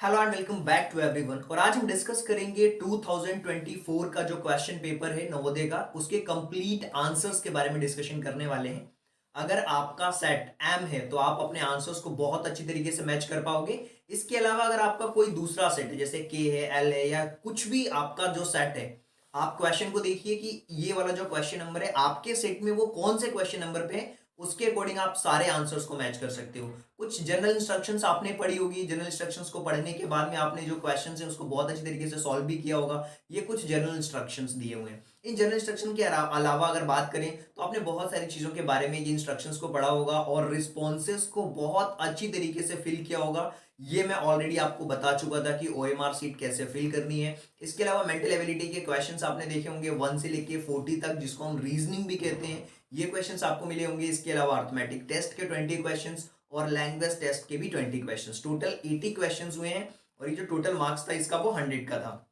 Hello and welcome back to everyone. और आज हम डिस्कस करेंगे 2024 का जो क्वेश्चन पेपर है नवोदय का, उसके कंप्लीट आंसर्स के बारे में डिस्कशन करने वाले हैं। अगर आपका सेट एम है तो आप अपने आंसर्स को बहुत अच्छी तरीके से मैच कर पाओगे। इसके अलावा अगर आपका कोई दूसरा सेट है जैसे के है, एल है या कुछ भी आपका जो सेट है, आप क्वेश्चन को देखिए कि ये वाला जो क्वेश्चन नंबर है आपके सेट में वो कौन से क्वेश्चन नंबर पे है, उसके अकॉर्डिंग आप सारे आंसर्स को मैच कर सकते हो। कुछ जनरल इंस्ट्रक्शंस आपने पढ़ी होगी, जनरल इंस्ट्रक्शंस को पढ़ने के बाद में आपने जो क्वेश्चंस है उसको बहुत अच्छी तरीके से सॉल्व भी किया होगा। ये कुछ जनरल इंस्ट्रक्शंस दिए हुए हैं। इन जनरल इंस्ट्रक्शन के अलावा अगर बात करें तो आपने बहुत सारी चीजों के बारे में ये इंस्ट्रक्शंस को पढ़ा होगा और रिस्पॉन्सेज को बहुत अच्छी तरीके से फिल किया होगा। ये मैं ऑलरेडी आपको बता चुका था कि ओएमआर सीट कैसे फिल करनी है। इसके अलावा मेंटल एबिलिटी के क्वेश्चंस आपने देखे होंगे 1 से लेके 40 तक, जिसको हम रीजनिंग भी कहते हैं। ये क्वेश्चंस आपको मिले होंगे। इसके अलावा अर्थमेटिक टेस्ट के 20 क्वेश्चंस और लैंग्वेज टेस्ट के भी 20 क्वेश्चंस, टोटल 80 क्वेश्चंस हुए हैं। और ये जो टोटल मार्क्स था इसका वो 100 का था।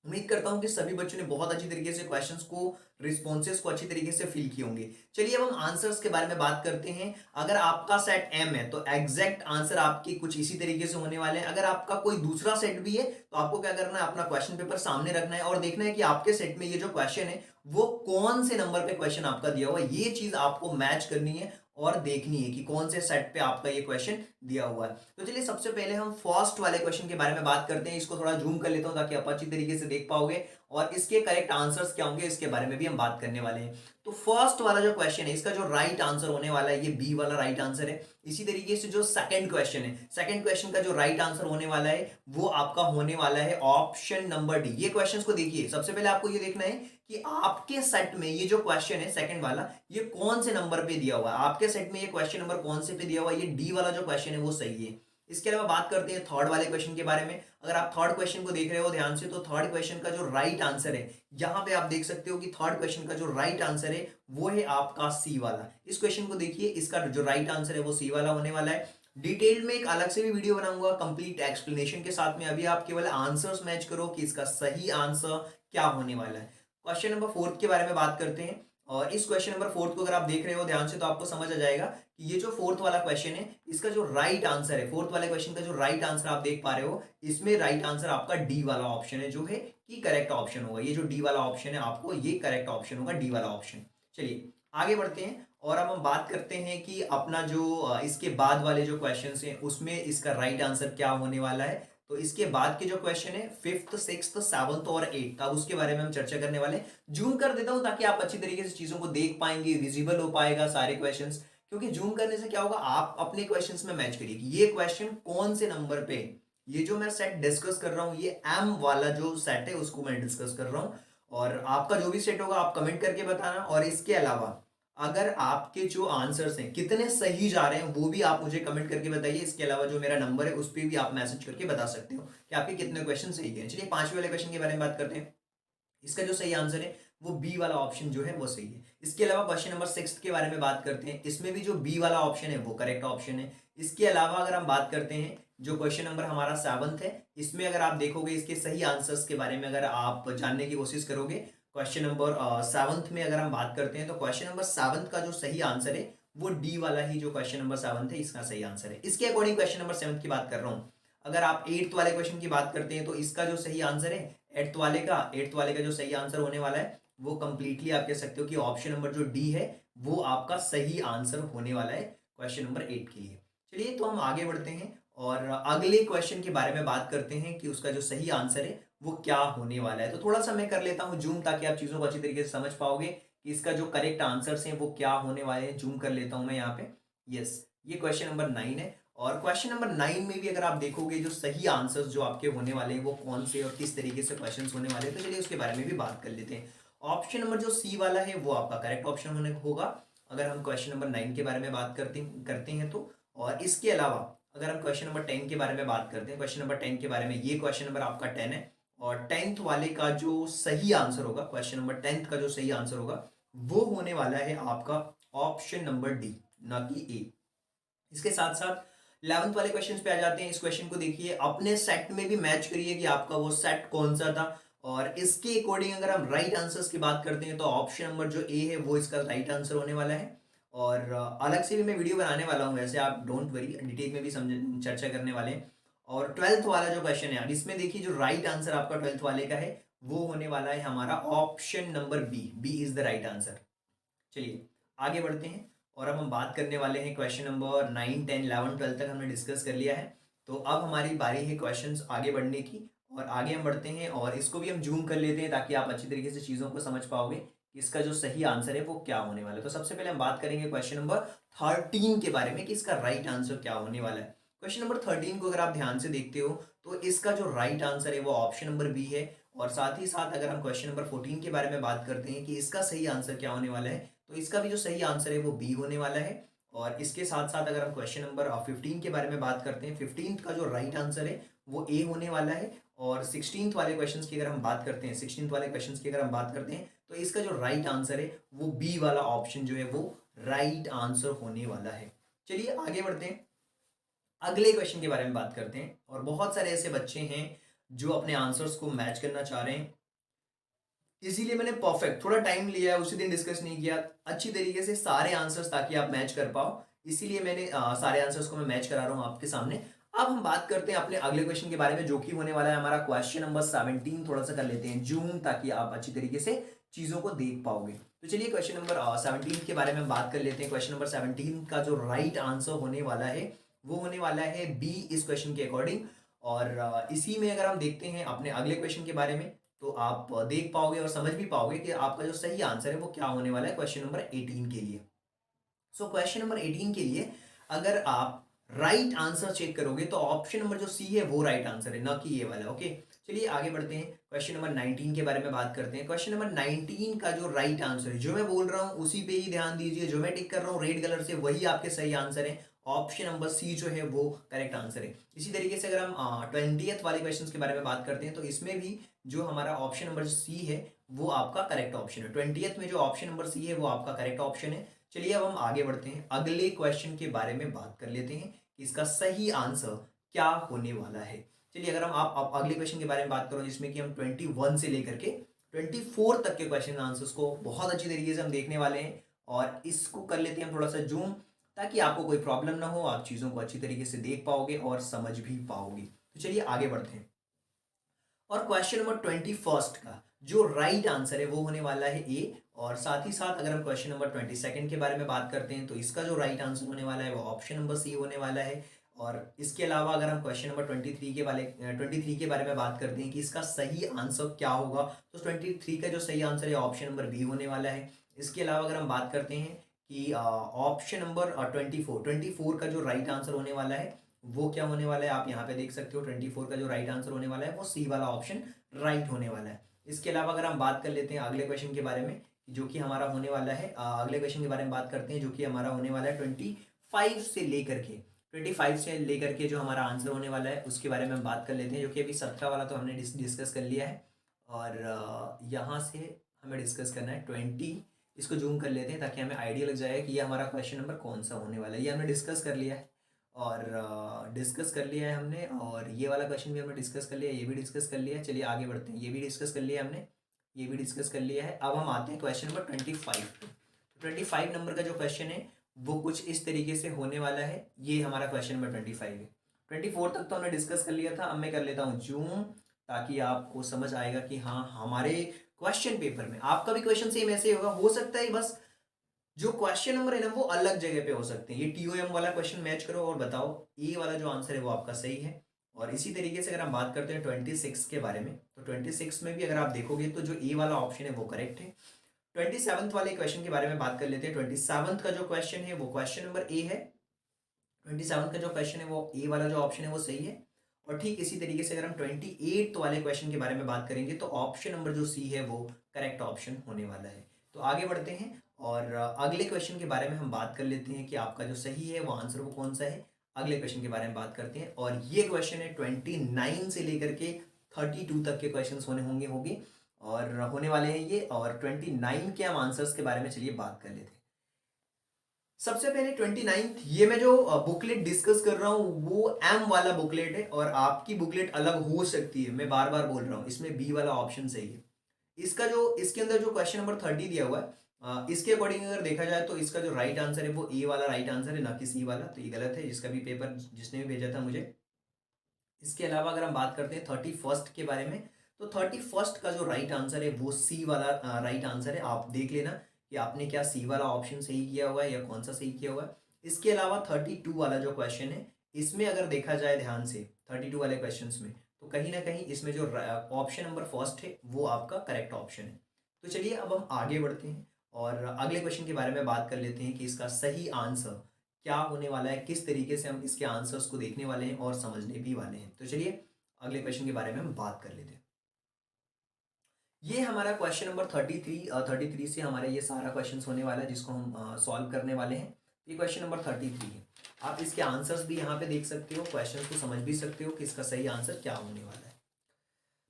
उम्मीद करता हूं कि सभी बच्चों ने बहुत अच्छी तरीके से क्वेश्चंस को, रिस्पॉन्सेज को अच्छी तरीके से फिल किए होंगे। चलिए अब हम आंसर्स के बारे में बात करते हैं। अगर आपका सेट एम है तो एग्जैक्ट आंसर आपके कुछ इसी तरीके से होने वाले हैं। अगर आपका कोई दूसरा सेट भी है तो आपको क्या करना है, अपना क्वेश्चन पेपर सामने रखना है और देखना है कि आपके सेट में ये जो क्वेश्चन है वो कौन से नंबर पे क्वेश्चन आपका दिया हुआ है। ये चीज आपको मैच करनी है और देखनी है कि कौन से सेट पे आपका ये क्वेश्चन दिया हुआ है। तो चलिए सबसे पहले हम फर्स्ट वाले क्वेश्चन के बारे में बात करते हैं। इसको थोड़ा जूम कर लेता हूं ताकि आप अच्छी तरीके से देख पाओगे और इसके करेक्ट आंसर्स क्या होंगे इसके बारे में भी हम बात करने वाले हैं। तो फर्स्ट वाला जो क्वेश्चन है इसका जो राइट आंसर होने वाला है ये बी वाला राइट आंसर है। इसी तरीके से जो सेकंड क्वेश्चन है, सेकंड क्वेश्चन का जो राइट आंसर होने वाला है वो आपका होने वाला है ऑप्शन नंबर डी। ये क्वेश्चंस को देखिए, सबसे पहले आपको ये देखना है कि आपके सेट में ये जो क्वेश्चन है सेकंड वाला ये कौन से नंबर पे दिया हुआ है। आपके सेट में ये क्वेश्चन नंबर कौन से पे दिया हुआ है, ये डी वाला जो क्वेश्चन है वो सही है। इसके अलावा बात करते हैं थर्ड वाले क्वेश्चन के बारे में। अगर आप थर्ड क्वेश्चन को देख रहे हो ध्यान से तो थर्ड क्वेश्चन का जो राइट आंसर है, यहां पे आप देख सकते हो कि थर्ड क्वेश्चन का जो राइट आंसर है वो है आपका सी वाला। इस क्वेश्चन को देखिए, इसका जो राइट आंसर है वो सी वाला होने वाला है। डिटेल में एक अलग से भी वीडियो बनाऊंगा कंप्लीट एक्सप्लेनेशन के साथ में। अभी आप केवल आंसर्स मैच करो कि इसका सही आंसर क्या होने वाला है। क्वेश्चन नंबर फोर्थ के बारे में बात करते हैं। और इस क्वेश्चन नंबर फोर्थ को अगर आप देख रहे हो ध्यान से तो आपको समझ आ जाएगा कि ये जो फोर्थ वाला क्वेश्चन है इसका जो राइट आंसर है, फोर्थ वाले क्वेश्चन का जो राइट आंसर आप देख पा रहे हो, इसमें राइट आंसर आपका डी वाला ऑप्शन है जो है कि करेक्ट ऑप्शन होगा। ये जो डी वाला ऑप्शन है आपको ये करेक्ट ऑप्शन होगा, डी वाला ऑप्शन। चलिए आगे बढ़ते हैं और अब हम बात करते हैं कि अपना जो इसके बाद वाले जो क्वेश्चन हैं उसमें इसका राइट आंसर क्या होने वाला है। तो इसके बाद के जो क्वेश्चन है फिफ्थ, सिक्स्थ, सेवंथ और एट्थ, अब उसके बारे में हम चर्चा करने वाले हैं। जूम कर देता हूं ताकि आप अच्छी तरीके से चीजों को देख पाएंगे, विजिबल हो पाएगा सारे क्वेश्चंस। क्योंकि जूम करने से क्या होगा, आप अपने क्वेश्चंस में मैच करिए कि ये क्वेश्चन कौन से नंबर पे, ये जो मैं सेट डिस्कस कर रहा हूं ये एम वाला जो सेट है उसको मैं डिस्कस कर रहा हूं। और आपका जो भी सेट होगा आप कमेंट करके बताना। और इसके अलावा अगर आपके जो आंसर्स हैं कितने सही जा रहे हैं वो भी आप मुझे कमेंट करके बताइए। इसके अलावा जो मेरा नंबर है उस पर भी आप मैसेज करके बता सकते हो कि आपके कितने क्वेश्चन सही गए। चलिए पांचवें वाले क्वेश्चन के बारे में बात करते हैं। इसका जो सही आंसर है वो बी वाला ऑप्शन जो है वो सही है। इसके अलावा क्वेश्चन नंबर सिक्स के बारे में बात करते हैं। इसमें भी जो बी वाला ऑप्शन है वो करेक्ट ऑप्शन है। इसके अलावा अगर हम बात करते हैं जो क्वेश्चन नंबर हमारा सेवंथ है, इसमें अगर आप देखोगे इसके सही आंसर्स के बारे में अगर आप जानने की कोशिश करोगे, क्वेश्चन नंबर सेवंथ में अगर हम बात करते हैं तो क्वेश्चन नंबर सेवंथ का जो सही आंसर है वो डी वाला ही जो क्वेश्चन नंबर सेवंथ है इसका सही आंसर है। इसके अकॉर्डिंग क्वेश्चन नंबर सेवंथ की बात कर रहा हूं। अगर आप एट्थ वाले क्वेश्चन की बात करते हैं तो इसका जो सही आंसर है एट्थ वाले का जो सही आंसर होने वाला है वो कंप्लीटली आप कह सकते हो कि ऑप्शन नंबर जो डी है वो आपका सही आंसर होने वाला है क्वेश्चन नंबर एट के लिए। चलिए तो हम आगे बढ़ते हैं और अगले क्वेश्चन के बारे में बात करते हैं कि उसका जो सही आंसर है वो क्या होने वाला है। तो थोड़ा सा मैं कर लेता हूं जूम ताकि आप चीजों को अच्छी तरीके से समझ पाओगे कि इसका जो करेक्ट आंसर्स हैं वो क्या होने वाले हैं। जूम कर लेता हूं मैं यहाँ पे। यस, ये क्वेश्चन नंबर 9 है। और क्वेश्चन नंबर 9 में भी अगर आप देखोगे जो सही आंसर्स जो आपके होने वाले हैं वो कौन से और किस तरीके से क्वेश्चंस होने वाले हैं, तो चलिए उसके बारे में भी बात कर लेते हैं। ऑप्शन नंबर जो सी वाला है वो आपका करेक्ट ऑप्शन होने होगा अगर हम क्वेश्चन नंबर 9 के बारे में बात करते हैं तो। और इसके अलावा अगर हम क्वेश्चन नंबर 10 के बारे में बात करते हैं, क्वेश्चन नंबर 10 के बारे में, ये क्वेश्चन नंबर आपका 10 है। और टेंथ वाले का जो सही आंसर होगा, क्वेश्चन नंबर 10 का जो सही आंसर होगा वो होने वाला है आपका ऑप्शन नंबर डी, ना कि ए। इसके साथ साथ 11th वाले क्वेश्चन पे आ जाते हैं। इस क्वेश्चन को देखिए, अपने सेट में भी मैच करिए कि आपका वो सेट कौन सा था। और इसके अकॉर्डिंग अगर हम राइट आंसर्स की बात करते हैं तो ऑप्शन नंबर जो ए है वो इसका राइट आंसर होने वाला है। और अलग से भी मैं वीडियो बनाने वाला हूँ, वैसे आप डोंट वरी, डिटेल में भी समझ चर्चा करने वाले हैं। और ट्वेल्थ वाला जो क्वेश्चन है, इसमें देखिए जो राइट आंसर आपका ट्वेल्थ वाले का है वो होने वाला है हमारा option number B. B is the right answer. चलिए आगे बढ़ते हैं और अब हम बात करने वाले हैं क्वेश्चन नंबर 9, 10, 11, 12 तक हमने डिस्कस कर लिया है। तो अब हमारी बारी है क्वेश्चंस आगे बढ़ने की, और आगे हम बढ़ते हैं और इसको भी हम जूम कर लेते हैं ताकि आप अच्छी तरीके से चीज़ों को समझ पाओगे कि इसका जो सही आंसर है वो क्या होने वाला है। तो सबसे पहले हम बात करेंगे क्वेश्चन नंबर 13 के बारे में कि इसका राइट आंसर क्या होने वाला है। क्वेश्चन नंबर 13 को अगर आप ध्यान से देखते हो तो इसका जो राइट आंसर है वो ऑप्शन नंबर बी है। और साथ ही साथ अगर हम क्वेश्चन नंबर 14 के बारे में बात करते हैं कि इसका सही आंसर क्या होने वाला है, तो इसका भी जो सही आंसर है वो बी होने वाला है। और इसके साथ साथ अगर हम क्वेश्चन नंबर 15 के बारे में बात करते हैं, 15th का जो राइट आंसर है वो ए होने वाला है। और 16th वाले क्वेश्चंस की अगर हम बात करते हैं, 16th वाले क्वेश्चंस की अगर हम बात करते हैं तो इसका जो राइट आंसर है वो बी वाला ऑप्शन जो है वो राइट आंसर होने वाला है। चलिए आगे बढ़ते हैं, अगले क्वेश्चन के बारे में बात करते हैं। और बहुत सारे ऐसे बच्चे हैं जो अपने आंसर्स को मैच करना चाह रहे हैं, इसीलिए मैंने परफेक्ट थोड़ा टाइम लिया है, उसी दिन डिस्कस नहीं किया अच्छी तरीके से सारे आंसर्स ताकि आप मैच कर पाओ। इसीलिए मैंने सारे आंसर्स को मैं मैच करा रहा हूँ आपके सामने। अब हम बात करते हैं अपने अगले क्वेश्चन के बारे में जो कि होने वाला है हमारा क्वेश्चन नंबर 17। थोड़ा सा कर लेते हैं जूम ताकि आप अच्छी तरीके से चीजों को देख पाओगे। तो चलिए क्वेश्चन नंबर 17 के बारे में बात कर लेते हैं। क्वेश्चन नंबर 17 का जो राइट आंसर होने वाला है वो होने वाला है बी इस क्वेश्चन के अकॉर्डिंग। और इसी में अगर हम देखते हैं अपने अगले क्वेश्चन के बारे में तो आप देख पाओगे और समझ भी पाओगे कि आपका जो सही आंसर है वो क्या होने वाला है क्वेश्चन नंबर 18 के लिए। सो क्वेश्चन नंबर 18 के लिए अगर आप राइट आंसर चेक करोगे तो ऑप्शन नंबर जो सी है वो राइट आंसर है, ना कि ये वाला। ओके चलिए आगे बढ़ते हैं, क्वेश्चन नंबर 19 के बारे में बात करते हैं। क्वेश्चन नंबर 19 का जो राइट आंसर है, जो मैं बोल रहा हूँ उसी पे ही ध्यान दीजिए, जो मैं टिक कर रहा हूँ रेड कलर से वही आपके सही आंसर है। ऑप्शन नंबर सी जो है वो करेक्ट आंसर है। इसी तरीके से अगर हम 20th वाले क्वेश्चन के बारे में बात करते हैं तो इसमें भी जो हमारा ऑप्शन नंबर सी है वो आपका करेक्ट ऑप्शन है। 20th में जो ऑप्शन नंबर सी है वो आपका करेक्ट ऑप्शन है। चलिए अब हम आगे बढ़ते हैं, अगले क्वेश्चन के बारे में बात कर लेते हैं कि इसका सही आंसर क्या होने वाला है। चलिए अगर हम आप अगले क्वेश्चन के बारे में बात करो जिसमें कि हम 21 से लेकर के 24 तक के क्वेश्चन आंसर्स को बहुत अच्छी तरीके से हम देखने वाले हैं। और इसको कर लेते हैं हम थोड़ा सा जूम ताकि आपको कोई प्रॉब्लम ना हो, आप चीज़ों को अच्छी तरीके से देख पाओगे और समझ भी पाओगे। तो चलिए आगे बढ़ते हैं और क्वेश्चन नंबर 21 का जो राइट आंसर है वो होने वाला है ए। और साथ ही साथ अगर हम क्वेश्चन नंबर 22 के बारे में बात करते हैं तो इसका जो राइट आंसर होने वाला है वो ऑप्शन नंबर सी होने वाला है। और इसके अलावा अगर हम क्वेश्चन नंबर 23 के बारे में बात करते हैं कि इसका सही आंसर क्या होगा, तो 23 का जो सही आंसर है ऑप्शन नंबर बी होने वाला है। इसके अलावा अगर हम बात करते हैं कि ऑप्शन नंबर 24 का जो राइट आंसर होने वाला है वो क्या होने वाला है, आप यहाँ पे देख सकते हो 24 का जो राइट आंसर होने वाला है वो सी वाला ऑप्शन राइट होने वाला है। इसके अलावा अगर हम बात कर लेते हैं अगले क्वेश्चन के बारे में जो कि हमारा होने वाला है, अगले क्वेश्चन के बारे में बात करते हैं जो कि हमारा होने वाला है 25 से लेकर के जो हमारा आंसर होने वाला है उसके बारे में हम बात कर लेते हैं, जो कि अभी 17 वाला तो हमने डिस्कस कर लिया है। और यहाँ से हमें डिस्कस करना है 20। इसको जूम कर लेते हैं ताकि हमें आइडिया लग जाए कि ये हमारा क्वेश्चन नंबर कौन सा होने वाला है। ये हमने डिस्कस कर लिया है और डिस्कस कर लिया है हमने, और ये वाला क्वेश्चन भी हमने डिस्कस कर लिया है, ये भी डिस्कस कर लिया है। चलिए आगे बढ़ते हैं, ये भी डिस्कस कर लिया है हमने, ये भी डिस्कस कर लिया है। अब हम आते हैं क्वेश्चन नंबर 25। 25 नंबर का जो क्वेश्चन है वो कुछ इस तरीके से होने वाला है। ये हमारा क्वेश्चन नंबर 25 है। 24 तक तो हमने डिस्कस कर लिया था, अब मैं कर लेता हूँ जूम ताकि आपको समझ आएगा कि हाँ हमारे क्वेश्चन पेपर में आपका भी क्वेश्चन सेम ऐसे होगा। हो सकता है बस जो क्वेश्चन नंबर है ना वो अलग जगह पे हो सकते हैं। ये टीओएम वाला क्वेश्चन मैच करो और बताओ ए वाला जो आंसर है वो आपका सही है। और इसी तरीके से अगर हम बात करते हैं 26 के बारे में तो 26 में भी अगर आप देखोगे तो जो ए वाला ऑप्शन है वो करेक्ट है। 27 वाले क्वेश्चन के बारे में बात कर लेते हैं। 27 का जो क्वेश्चन है वो क्वेश्चन नंबर ए है। 27 का जो क्वेश्चन है वो ए वाला जो ऑप्शन है वो सही है। और ठीक इसी तरीके से अगर हम 28 वाले क्वेश्चन के बारे में बात करेंगे तो ऑप्शन नंबर जो सी है वो करेक्ट ऑप्शन होने वाला है। तो आगे बढ़ते हैं और अगले क्वेश्चन के बारे में हम बात कर लेते हैं कि आपका जो सही है वो आंसर वो कौन सा है। अगले क्वेश्चन के बारे में बात करते हैं और ये क्वेश्चन है 29 से लेकर के 32 तक के क्वेश्चन होंगे और होने वाले हैं ये। और 29 के हम आंसर्स के बारे में चलिए बात कर लेते हैं। सबसे पहले 29th, ये मैं जो बुकलेट डिस्कस कर रहा हूँ वो एम वाला बुकलेट है और आपकी बुकलेट अलग हो सकती है, मैं बार बार बोल रहा हूँ। इसमें बी वाला ऑप्शन सही है। इसका जो इसके अंदर जो क्वेश्चन नंबर 30 दिया हुआ है इसके अकॉर्डिंग अगर देखा जाए तो इसका जो राइट आंसर है वो ए वाला राइट आंसर है, ना कि सी वाला। तो ये गलत है, जिसका भी पेपर जिसने भी भेजा था मुझे इसके अलावा अगर हम बात करते हैं 31st के बारे में, तो 31st का जो राइट आंसर है वो सी वाला राइट आंसर है। आप देख लेना कि आपने क्या सी वाला ऑप्शन सही किया हुआ है या कौन सा सही किया हुआ है। इसके अलावा 32 वाला जो क्वेश्चन है, इसमें अगर देखा जाए ध्यान से 32 वाले क्वेश्चन में, तो कहीं ना कहीं इसमें जो ऑप्शन नंबर फर्स्ट है वो आपका करेक्ट ऑप्शन है। तो चलिए अब हम आगे बढ़ते हैं और अगले क्वेश्चन के बारे में बात कर लेते हैं कि इसका सही आंसर क्या होने वाला है, किस तरीके से हम इसके आंसर्स को देखने वाले हैं और समझने भी वाले हैं। तो चलिए अगले क्वेश्चन के बारे में हम बात कर लेते हैं। ये हमारा क्वेश्चन नंबर 33 से हमारे ये सारा क्वेश्चन होने वाला है जिसको हम सॉल्व करने वाले हैं। ये क्वेश्चन नंबर 33 है। आप इसके आंसर्स भी यहाँ पे देख सकते हो, क्वेश्चन को समझ भी सकते हो कि इसका सही आंसर क्या होने वाला है।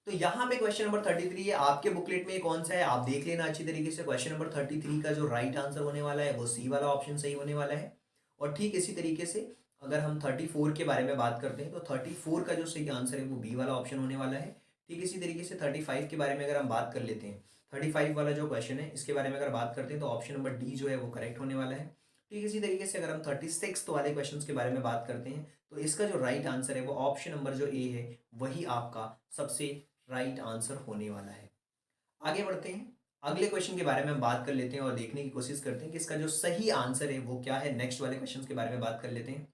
तो यहाँ पे क्वेश्चन नंबर 33 है। आपके बुकलेट में ये कौन सा है आप देख लेना अच्छी तरीके से। क्वेश्चन नंबर 33 का जो राइट आंसर होने वाला है वो सी वाला ऑप्शन सही होने वाला है। और ठीक इसी तरीके से अगर हम 34 के बारे में बात करते हैं तो 34 का जो सही आंसर है वो बी वाला ऑप्शन होने वाला है। ठीक इसी तरीके से 35 के बारे में अगर हम बात कर लेते हैं, 35 वाला जो क्वेश्चन है इसके बारे में अगर बात करते हैं तो ऑप्शन नंबर डी जो है वो करेक्ट होने वाला है। ठीक इसी तरीके से अगर हम 36 वाले क्वेश्चन के बारे में बात करते हैं तो इसका जो राइट आंसर है वो ऑप्शन नंबर जो ए है वही आपका सबसे राइट आंसर होने वाला है। आगे बढ़ते हैं, अगले क्वेश्चन के बारे में हम बात कर लेते हैं और देखने की कोशिश करते हैं कि इसका जो सही आंसर है वो क्या है। नेक्स्ट वाले क्वेश्चन के बारे में बात कर लेते हैं।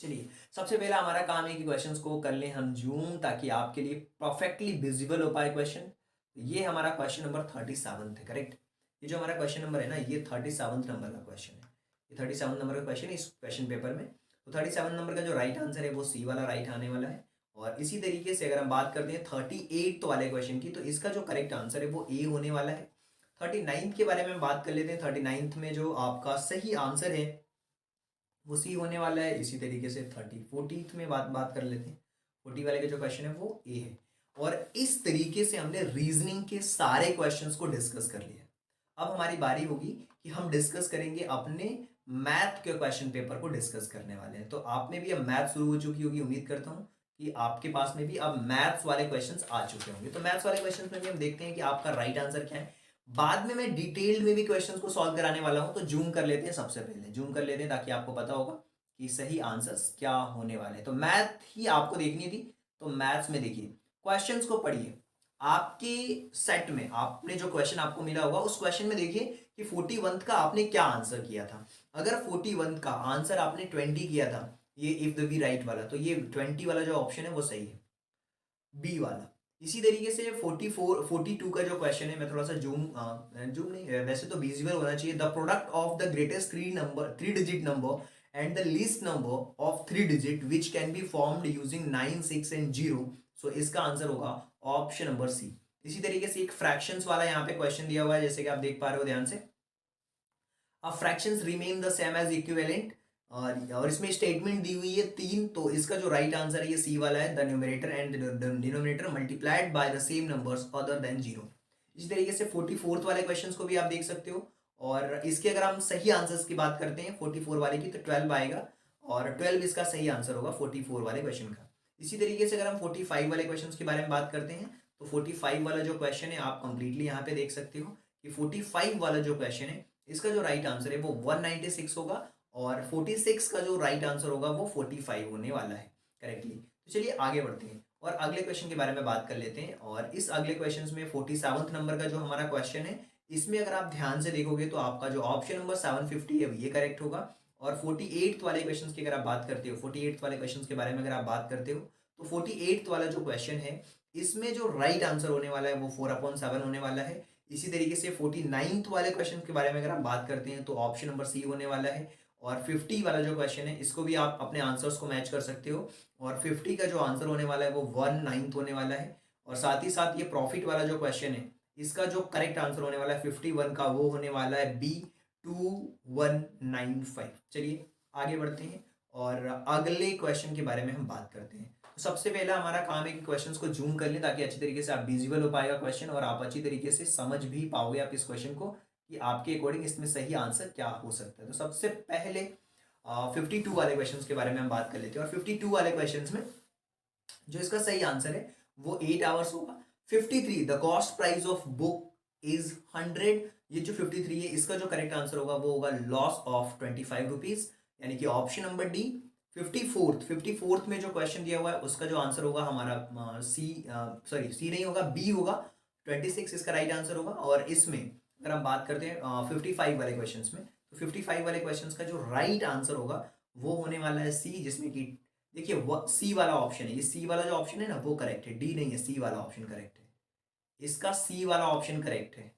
चलिए सबसे पहला हमारा काम है कि क्वेश्चंस को कर लें हम जूम ताकि आपके लिए परफेक्टली विजिबल हो पाए क्वेश्चन। ये हमारा क्वेश्चन नंबर 37 है, करेक्ट। ये जो हमारा क्वेश्चन नंबर है ना, ये 37 नंबर का क्वेश्चन है। ये 37 नंबर का क्वेश्चन है इस क्वेश्चन पेपर में। तो 37 नंबर का जो राइट आंसर है वो सी वाला राइट आने वाला है। और इसी तरीके से अगर हम बात करते हैं 38 वाले क्वेश्चन की, तो इसका जो करेक्ट आंसर है वो ए होने वाला है। 39 के बारे में बात कर लेते हैं। 39 में जो आपका सही आंसर है वो सी होने वाला है। इसी तरीके से 40 में बात कर लेते हैं। 40 वाले के जो क्वेश्चन है वो ए है। और इस तरीके से हमने रीजनिंग के सारे क्वेश्चंस को डिस्कस कर लिया। अब हमारी बारी होगी कि हम डिस्कस करेंगे अपने मैथ के क्वेश्चन पेपर को डिस्कस करने वाले हैं। तो आप में भी अब मैथ शुरू हो चुकी होगी, उम्मीद करता हूँ कि आपके पास में भी अब मैथ्स वाले क्वेश्चंस आ चुके होंगे। तो मैथ्स वाले क्वेश्चंस में भी हम देखते हैं कि आपका राइट आंसर क्या है। बाद में मैं डिटेल में भी क्वेश्चंस को सॉल्व कराने वाला हूं। तो जूम कर लेते हैं, सबसे पहले जूम कर लेते हैं ताकि आपको पता होगा कि सही आंसर्स क्या होने वाले हैं। तो मैथ ही आपको देखनी थी, तो मैथ्स में देखिए क्वेश्चंस को पढ़िए। आपके सेट में आपने जो क्वेश्चन आपको मिला होगा उस क्वेश्चन में देखिए कि 41 का आपने क्या आंसर किया था। अगर 41 का आंसर आपने 20 किया था, ये इफ द बी राइट वाला, तो ये 20 वाला जो ऑप्शन है वो सही है, बी वाला। इसी तरीके से 42 का जो क्वेश्चन है, मैं थोड़ा सा जूम नहीं, वैसे तो विजुअल होना चाहिए। The product of the greatest three digit number and the least number of 3 digit which can be formed using 9, 6 and 0। सो इसका आंसर होगा ऑप्शन नंबर सी। इसी तरीके से एक फ्रैक्शंस वाला यहाँ पे क्वेश्चन दिया हुआ है, जैसे कि आप देख पा रहे हो ध्यान से। Fractions remain the same as equivalent. और इसमें स्टेटमेंट दी हुई है 3, तो इसका जो राइट आंसर है ये सी वाला है। The numerator and denominator multiplied by the same numbers other than 0। इसी तरीके से 44 वाले क्वेश्चंस को भी आप देख सकते हो। और इसके अगर हम सही आंसर्स की बात करते हैं 44 वाले की, तो 12 आएगा और 12 इसका सही आंसर होगा 44 वाले क्वेश्चन का। इसी तरीके से अगर हम 45 वाले क्वेश्चन के बारे में बात करते हैं तो 45 वाला जो क्वेश्चन है आप कंप्लीटली यहाँ पे देख सकते हो कि 45 वाला जो क्वेश्चन है इसका जो राइट आंसर है वो 196 होगा और 46 का जो राइट आंसर होगा वो 45 होने वाला है करेक्टली। तो चलिए आगे बढ़ते हैं और अगले क्वेश्चन के बारे में बात कर लेते हैं। और इस अगले क्वेश्चन में 47 नंबर का जो हमारा क्वेश्चन है, इसमें अगर आप ध्यान से देखोगे तो आपका जो ऑप्शन नंबर 750 है ये करेक्ट होगा। और 48 वाले क्वेश्चन की अगर आप बात करते हो, 48 वाले क्वेश्चन के बारे में अगर आप बात करते हो तो 48 वाला जो क्वेश्चन है इसमें जो राइट आंसर होने वाला है वो 4/7 होने वाला है। इसी तरीके से 49 वाले क्वेश्चन के बारे में अगर आप बात करते हैं तो ऑप्शन नंबर सी होने वाला है। और 50 वाला जो क्वेश्चन है इसको भी आप अपने आंसर्स को मैच कर सकते हो और 50 का जो आंसर होने वाला है वो 1/9 होने वाला है। और साथ ही साथ ये प्रॉफिट वाला जो क्वेश्चन है इसका जो करेक्ट आंसर होने वाला है 51 का वो होने वाला है बी 2195। चलिए आगे बढ़ते हैं और अगले क्वेश्चन के बारे में हम बात करते हैं। तो सबसे पहला हमारा काम है कि क्वेश्चंस को जूम कर लें ताकि अच्छी तरीके से आप विजुअल हो पाएगा क्वेश्चन और आप अच्छी तरीके से समझ भी पाओगे आप इस क्वेश्चन को कि आपके अकॉर्डिंग इसमें सही आंसर क्या हो सकता है। तो सबसे पहले 52 वाले क्वेश्चन के बारे में हम बात कर लेते हैं। और 52 वाले क्वेश्चन में जो इसका सही आंसर है वो 8 आवर्स होगा। 53 the cost price of book is 100। ये जो 53 है इसका जो करेक्ट आंसर होगा वो होगा लॉस ऑफ 25 रुपीज, यानी कि option number D fifty fourth में जो क्वेश्चन दिया हुआ है उसका जो आंसर होगा हमारा सी नहीं होगा, बी होगा। 26 इसका राइट आंसर होगा। और इसमें अगर हम बात करते हैं 55 वाले क्वेश्चन में, तो 55 वाले क्वेश्चन का जो राइट आंसर होगा वो होने वाला है सी, जिसमें कि देखिए वो सी वाला ऑप्शन है, ये सी वाला जो ऑप्शन है ना वो करेक्ट है, डी नहीं है, सी वाला ऑप्शन करेक्ट है। इसका सी वाला ऑप्शन करेक्ट है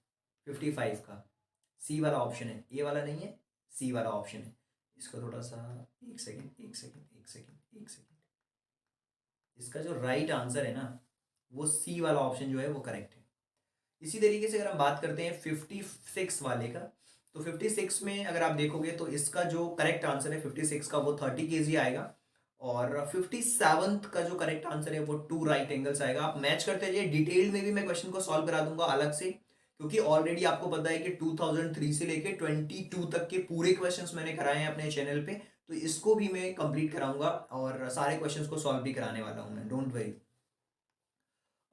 55 का, सी वाला ऑप्शन है, ए वाला नहीं है, सी वाला ऑप्शन है। इसको थोड़ा सा एक सेकेंड एक सेकेंड एक सेकेंड एक सेकेंड, इसका जो राइट आंसर है ना वो सी वाला ऑप्शन जो है वो करेक्ट है। इसी तरीके से अगर हम बात करते हैं 56 वाले का, तो 56 में अगर आप देखोगे तो इसका जो करेक्ट आंसर है 56 का वो 30 kg आएगा। और 57 का जो करेक्ट आंसर है वो 2 राइट एंगल्स आएगा। आप मैच करते जाइए, डिटेल में भी मैं क्वेश्चन को सॉल्व करा दूंगा अलग से, क्योंकि ऑलरेडी आपको पता है कि 2003 से लेके 22 तक के पूरे क्वेश्चंस मैंने कराए हैं अपने चैनल पे, तो इसको भी मैं कंप्लीट कराऊंगा और सारे क्वेश्चंस को सॉल्व भी कराने वाला हूँ मैं, डोंट वरी।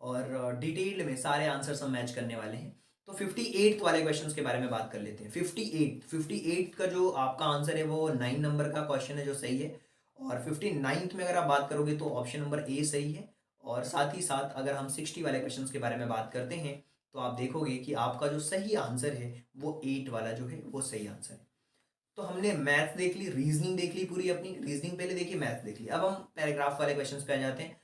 और डिटेल में सारे आंसर्स हम मैच करने वाले हैं। तो 58 वाले क्वेश्चंस के बारे में बात कर लेते हैं। 58 का जो आपका आंसर है वो 9 नंबर का क्वेश्चन है जो सही है। और 59th में अगर आप बात करोगे तो ऑप्शन नंबर ए सही है। और साथ ही साथ अगर हम 60 वाले क्वेश्चंस के बारे में बात करते हैं तो आप देखोगे कि आपका जो सही आंसर है वो 8 वाला जो है वो सही आंसर है। तो हमने मैथ देख ली, रीजनिंग देख ली, पूरी अपनी रीजनिंग पहले देखी, मैथ देख ली। अब हम पैराग्राफ वाले क्वेश्चंस पे आ जाते हैं।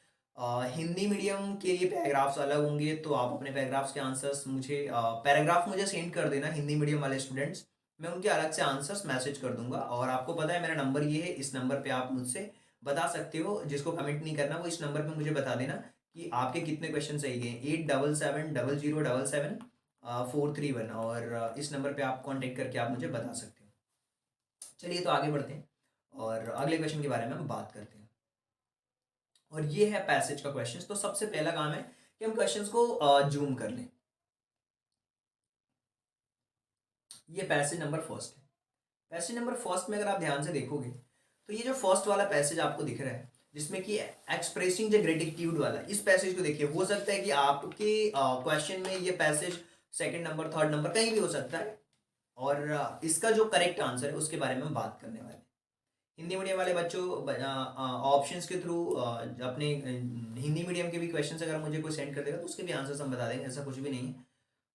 हिंदी मीडियम के लिए पैराग्राफ्स अलग होंगे, तो आप अपने पैराग्राफ्स के आंसर्स मुझे पैराग्राफ मुझे सेंड कर देना, हिंदी मीडियम वाले स्टूडेंट्स, मैं उनके अलग से आंसर्स मैसेज कर दूंगा। और आपको पता है मेरा नंबर ये है, इस नंबर पे आप मुझसे बता सकते हो, जिसको कमेंट नहीं करना वो इस नंबर पे मुझे बता देना कि आपके कितने क्वेश्चन सही गए। 8770077431, और इस नंबर पर आप कॉन्टेक्ट करके आप मुझे बता सकते हो। चलिए तो आगे बढ़ते हैं और अगले क्वेश्चन के बारे में हम बात करते हैं। और ये है पैसेज का क्वेश्चन। तो सबसे पहला काम है कि हम क्वेश्चंस को जूम कर लें। ये पैसेज नंबर फर्स्ट है। पैसेज नंबर फर्स्ट में अगर आप ध्यान से देखोगे तो ये जो फर्स्ट वाला पैसेज आपको दिख रहा है जिसमें कि एक्सप्रेसिंग द ग्रेटिट्यूड वाला, इस पैसेज को देखिए। हो सकता है कि आपके क्वेश्चन में ये passage second number, third number कहीं भी हो सकता है। और इसका जो करेक्ट आंसर है उसके बारे में हम बात करने वाले हैं। हिंदी मीडियम वाले बच्चों ऑप्शंस के थ्रू अपने हिंदी मीडियम के भी क्वेश्चंस अगर मुझे कोई सेंड कर देगा तो उसके भी आंसर्स हम बता देंगे, ऐसा कुछ भी नहीं है।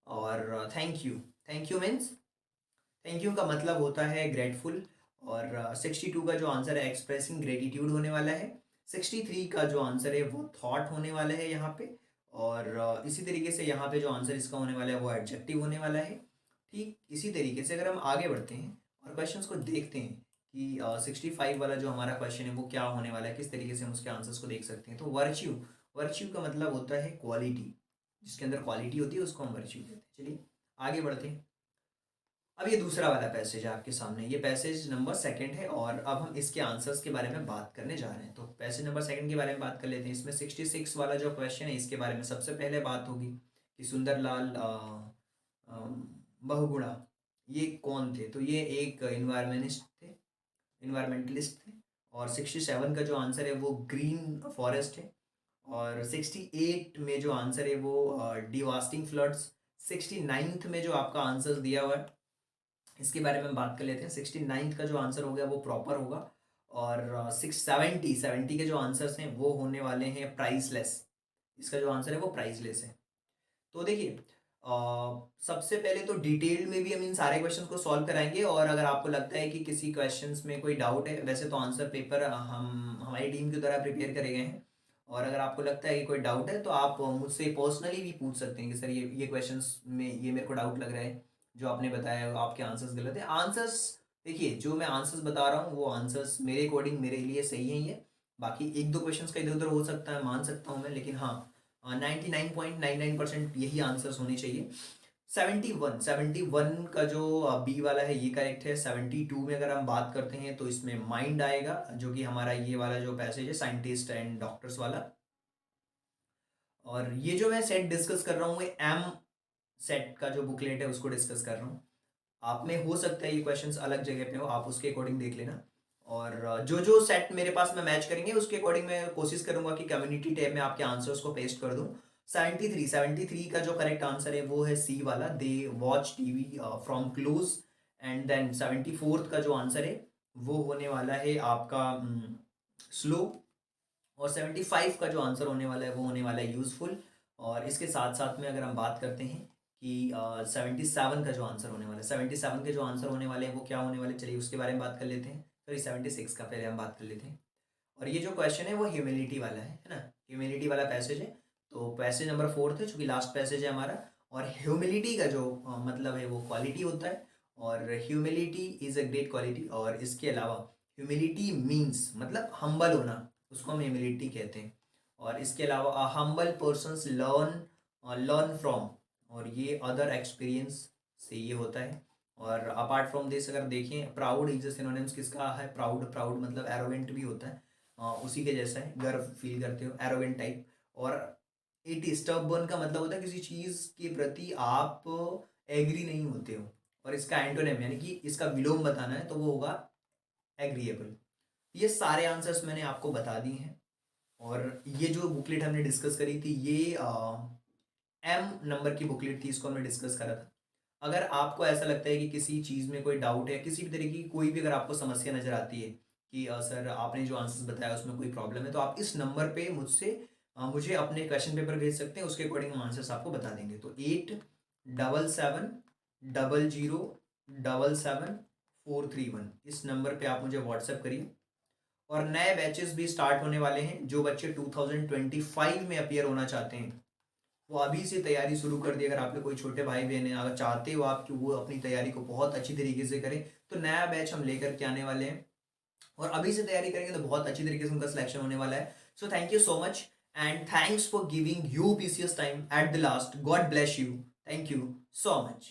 और thank you means, thank you का मतलब होता है ग्रेटफुल। और 62 का जो आंसर है एक्सप्रेसिंग ग्रेटिट्यूड होने वाला है। 63 का जो आंसर है वो थॉट होने वाला है यहाँ पे। और इसी तरीके से यहाँ पे जो आंसर इसका होने वाला है वो एडजेक्टिव होने वाला है। ठीक इसी तरीके से अगर हम आगे बढ़ते हैं और क्वेश्चंस को देखते हैं कि 65 वाला जो हमारा क्वेश्चन है वो क्या होने वाला है, किस तरीके से हम उसके आंसर्स को देख सकते हैं। तो वर्च्यू, वर्च्यू का मतलब होता है क्वालिटी, जिसके अंदर क्वालिटी होती है उसको हम वर्च्यू कहते हैं। चलिए आगे बढ़ते हैं। अब ये दूसरा वाला पैसेज है आपके सामने, ये पैसेज नंबर सेकंड है और अब हम इसके आंसर्स के बारे में बात करने जा रहे हैं। तो पैसेज नंबर सेकंड के बारे में बात कर लेते हैं। इसमें 66 वाला जो क्वेश्चन है इसके बारे में सबसे पहले बात होगी कि सुंदरलाल बहुगुणा ये कौन थे। तो ये एक इन्वायरमेंटलिस्ट थे। और 67 का जो आंसर है वो ग्रीन फॉरेस्ट है। और 68 में जो आंसर है वो डिवास्टिंग फ्लड्स। 69th में जो आपका आंसर दिया हुआ है इसके बारे में बात कर लेते हैं। 69th का जो आंसर हो गया वो प्रॉपर होगा। और 70 के जो आंसर्स हैं वो होने वाले हैं प्राइसलेस। इसका जो आंसर है वो प्राइसलेस है। तो देखिए सबसे पहले तो डिटेल में भी हम इन सारे क्वेश्चंस को सॉल्व कराएंगे। और अगर आपको लगता है कि किसी क्वेश्चंस में कोई डाउट है, वैसे तो आंसर पेपर हम हमारी टीम के द्वारा प्रिपेयर करे गए हैं, और अगर आपको लगता है कि कोई डाउट है तो आप मुझसे पर्सनली भी पूछ सकते हैं कि सर ये क्वेश्चंस में ये मेरे को डाउट लग रहा है, जो आपने बताया आपके आंसर्स गलत है। आंसर्स देखिए, जो मैं आंसर्स बता रहा हूँ वो आंसर्स मेरे अकॉर्डिंग मेरे लिए सही ही है। बाकी एक दो क्वेश्चंस का इधर उधर हो सकता है, मान सकता हूँ मैं, लेकिन हाँ 99.99% यही आंसर्स होने चाहिए। 71 का जो बी वाला है ये करेक्ट है। 72 में अगर हम बात करते हैं तो इसमें माइंड आएगा, जो कि हमारा ये वाला जो पैसेज है साइंटिस्ट एंड डॉक्टर्स वाला। और ये जो मैं सेट डिस्कस कर रहा हूँ ये एम सेट का जो बुकलेट है उसको डिस्कस कर रहा हूँ। आप में हो सकता है ये क्वेश्चंस अलग जगह पे हो, आप उसके अकॉर्डिंग देख लेना। और जो जो सेट मेरे पास में मैच करेंगे उसके अकॉर्डिंग मैं कोशिश करूंगा कि कम्युनिटी टैब में आपके आंसर्स को पेस्ट कर दूं। 73 का जो करेक्ट आंसर है वो है सी वाला, they watch TV from close. And then 74th का जो आंसर है वो होने वाला है आपका स्लो, और 75 का जो आंसर होने वाला है वो होने वाला है यूज़फुल। और इसके साथ साथ में अगर हम बात करते हैं कि 77 का जो आंसर होने वाला है, 77 के जो आंसर होने वाले हैं वो क्या होने वाले, चलिए उसके बारे में बात कर लेते हैं। सॉरी, 76 का पहले हम बात कर लेते हैं। और ये जो क्वेश्चन है वो ह्यूमिलिटी वाला है ना, ह्यूमिलिटी वाला पैसेज है। तो पैसेज नंबर 4 है, चूंकि लास्ट पैसेज है हमारा। और ह्यूमिलिटी का जो मतलब है वो क्वालिटी होता है, और humility is a great quality. और इसके अलावा ह्यूमिलिटी मीन्स मतलब हम्बल होना, उसको हम ह्यूमिलिटी कहते हैं। और इसके अलावा हम्बल पर्सन्स लर्न फ्रॉम, और ये अदर एक्सपीरियंस से ये होता है। और अपार्ट फ्रॉम दिस अगर देखें, प्राउड इज सिनोनिम्स किसका है, प्राउड, प्राउड मतलब एरोगेंट भी होता है, उसी के जैसा है, गर्व फील करते हो, एरोगेंट टाइप। और इट स्टबर्न का मतलब होता है किसी चीज़ के प्रति आप एग्री नहीं होते हो। और इसका एंटोनिम यानी कि इसका विलोम बताना है तो वो होगा एग्रीएबल। ये सारे आंसर्स मैंने आपको बता दिए हैं। और ये जो बुकलेट हमने डिस्कस करी थी, ये एम नंबर की बुकलेट थी, इसको हमने डिस्कस करा था। अगर आपको ऐसा लगता है कि किसी चीज़ में कोई डाउट है, किसी भी तरीके की कोई भी अगर आपको समस्या नज़र आती है कि सर आपने जो आंसर्स बताया उसमें कोई प्रॉब्लम है, तो आप इस नंबर पे मुझे अपने क्वेश्चन पेपर भेज सकते हैं, उसके अकॉर्डिंग हम आंसर्स आपको बता देंगे। तो 8770077431 इस नंबर पे आप मुझे व्हाट्सएप करिए। और नए बैचेस भी स्टार्ट होने वाले हैं। जो बच्चे 2025 में अपियर होना चाहते हैं वो अभी से तैयारी शुरू कर दी। अगर आपके कोई छोटे भाई बहन हैं, अगर चाहते हो आप कि वो अपनी तैयारी को बहुत अच्छी तरीके से करें, तो नया बैच हम लेकर के आने वाले हैं। और अभी से तैयारी करेंगे तो बहुत अच्छी तरीके से उनका सिलेक्शन होने वाला है। So thank you so much, and thanks for giving you PCS time at the last. God bless you. Thank you so much.